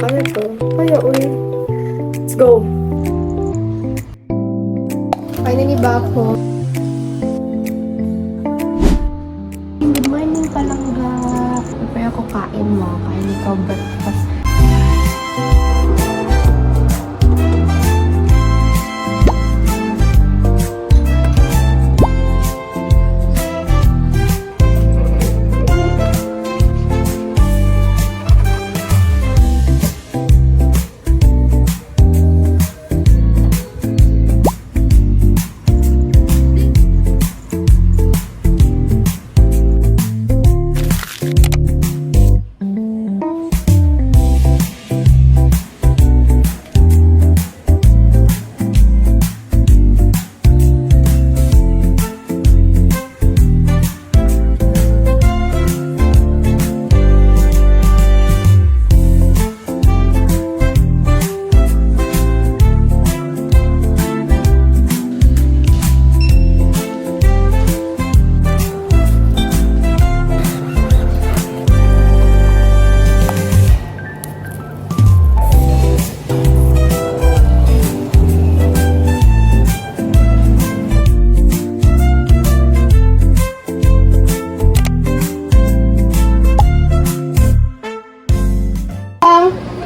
Ano to? Kaya, uy. Let's go. Finally back home. Good morning, palangga. Prepare ako kain mo. Kain ikaw breakfast.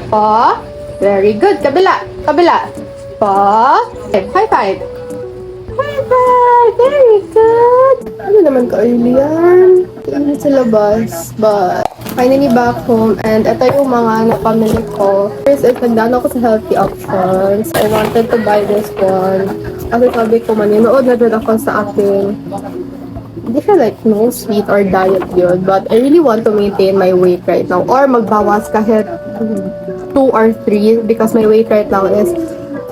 Pa. Very good. Kabila. Kabila. Pa. High five. High five. Very good. Ano naman ka-early yan? Kainit sa labas. But, finally back home. And ito yung mga napamili ko. First is, nagdaan ako sa healthy options. I wanted to buy this one. Kasi sabi ko, maninood na din ako sa aking hindi siya like no sweet or diet yun. But I really want to maintain my weight right now. Or magbawas kahit 2 or 3 because my weight right now is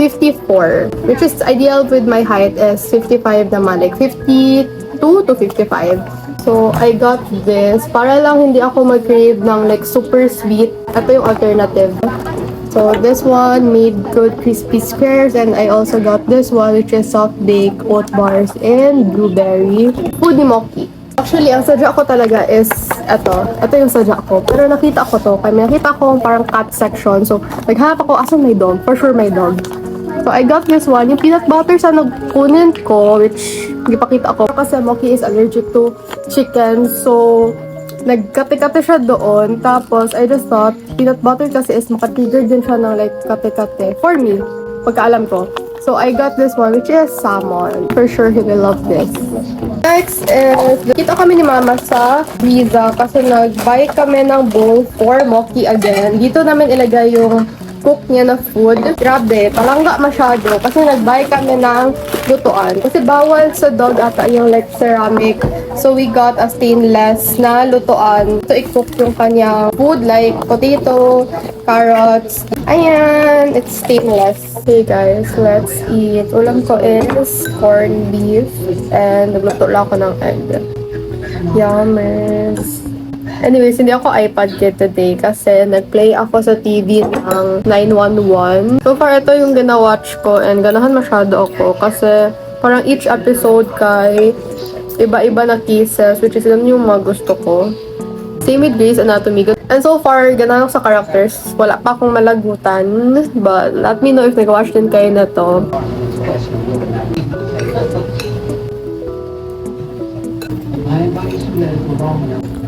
54. Which is ideal with my height is 55 naman. Like 52 to 55. So I got this. Para lang hindi ako mag-crave ng like super sweet. Ito yung alternative. So this one made good crispy squares, and I also got this one which is soft baked oat bars and blueberry foodie mochi. Actually, ang sadya ko talaga is ito yung sadya ko. Pero nakita ko to, kaya nakita ko parang cat section. So naghanap ako, asan may dog? For sure may dog. So I got this one, yung peanut butter sa nagkunin ko, which hindi pakita ko kasi Moki is allergic to chicken. So nagkate-kate siya doon. Tapos, I just thought, peanut butter kasi is makatrigger din siya ng like kate-kate. For me, pagkaalam ko. So, I got this one, which is salmon. For sure, he will love this. Next is, kita kami ni Mama sa Riza kasi nag-buy kami ng bowl for Moki again. Dito namin ilagay yung cook niya na food. Grabe, palangga masyado kasi nag-buy kami ng lutuan. Kasi bawal sa dog ata yung like ceramic. So we got a stainless na lutuan. So i-cook yung kanyang food like potato, carrots. Ayan, it's stainless. Okay guys, let's eat. Ulam ko is corned beef and nagluto lang ako ng egg. Yummies. Anyways, hindi ako iPad kid today kasi nag-play ako sa TV ng 911. So far, ito yung gina-watch ko and ganahan masyado ako kasi parang each episode kay iba-iba na cases, which is yun yung mga gusto ko. Same with Grey's Anatomy. And so far, ganahan ako sa characters. Wala pa akong malagutan. But let me know if nag-watch din kayo na to.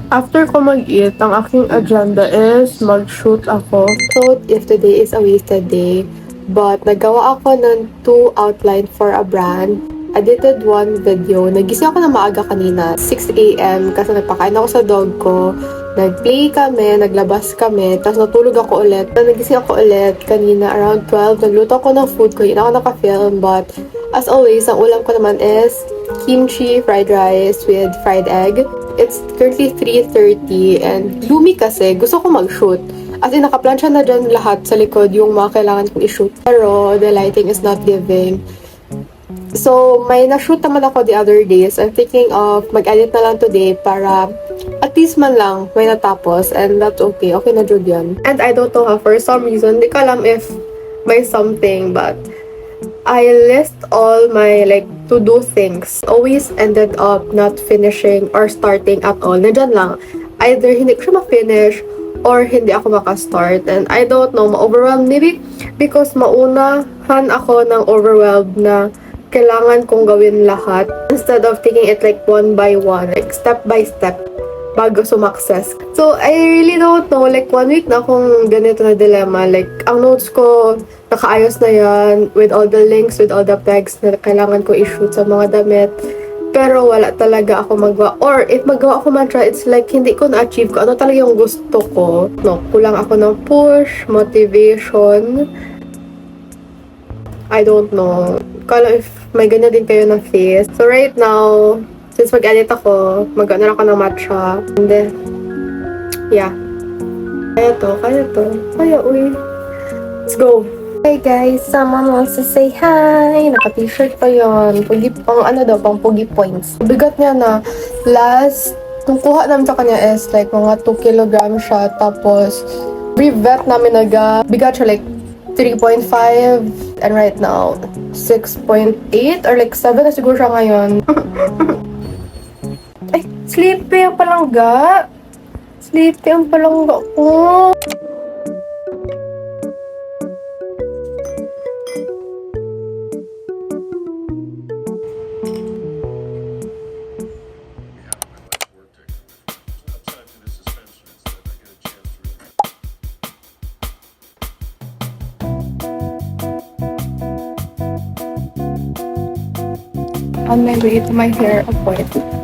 After ko mag-eat, ang aking agenda is mag-shoot ako. So, if today is a wasted day, but nagawa ako ng 2 outline for a brand. Edited 1 video. Nagising ako na maaga kanina, 6 AM, kasi nagpakain ako sa dog ko. Nag-play kami, naglabas kami, tapos natulog ako ulit. Nagising ako ulit kanina around 12. Nagluto ako ng food ko, hindi ako naka-film, but as always, ang ulam ko naman is kimchi fried rice with fried egg. It's currently 3:30 and gloomy kasi gusto ko mag-shoot. As in, nakaplansya na dyan lahat sa likod yung mga kailangan kong i-shoot. Pero the lighting is not giving. So, may na-shoot naman ako the other days. I'm thinking of mag-edit na lang today para at least man lang may natapos. And that's okay. Okay na jud yan. And I don't know how, for some reason, di ko alam if may something, but I list all my like to-do things. Always ended up not finishing or starting at all. Nandyan lang. Either hindi ko siya ma-finish or hindi ako makastart. And I don't know, ma-overwhelmed. Maybe because maunahan ako ng overwhelmed na kailangan kong gawin lahat instead of taking it like one by one, like step by step bago sumakses. So, I really don't know, like 1 week na akong ganito na dilemma. Like, ang notes ko, nakaayos na yan with all the links, with all the pegs na kailangan ko i-shoot sa mga damit. Pero wala talaga ako magawa. Or if magawa ako mantra, it's like hindi ko na-achieve ko ano talaga yung gusto ko. No, kulang ako ng push, motivation. I don't know. Kala if may ganyan din kayo ng face. So right now, since mag-edit ako, mag-ano ako ng matcha. And then, yeah. Kaya to. Kaya, uy. Let's go. Hey guys, someone wants to say hi. Naka-t-shirt pa yun. Pugi, pang pugi points. Bigat niya na. Last, nung kuha namin sa kanya is like mga 2 kilograms siya. Tapos, brevet namin bigat siya like 3.5. And right now, 6.8 or like 7 na siguro siya ngayon. Ay, sleepy ang palangga. Sleepy ang palangga ko. On my way to my hair appointment.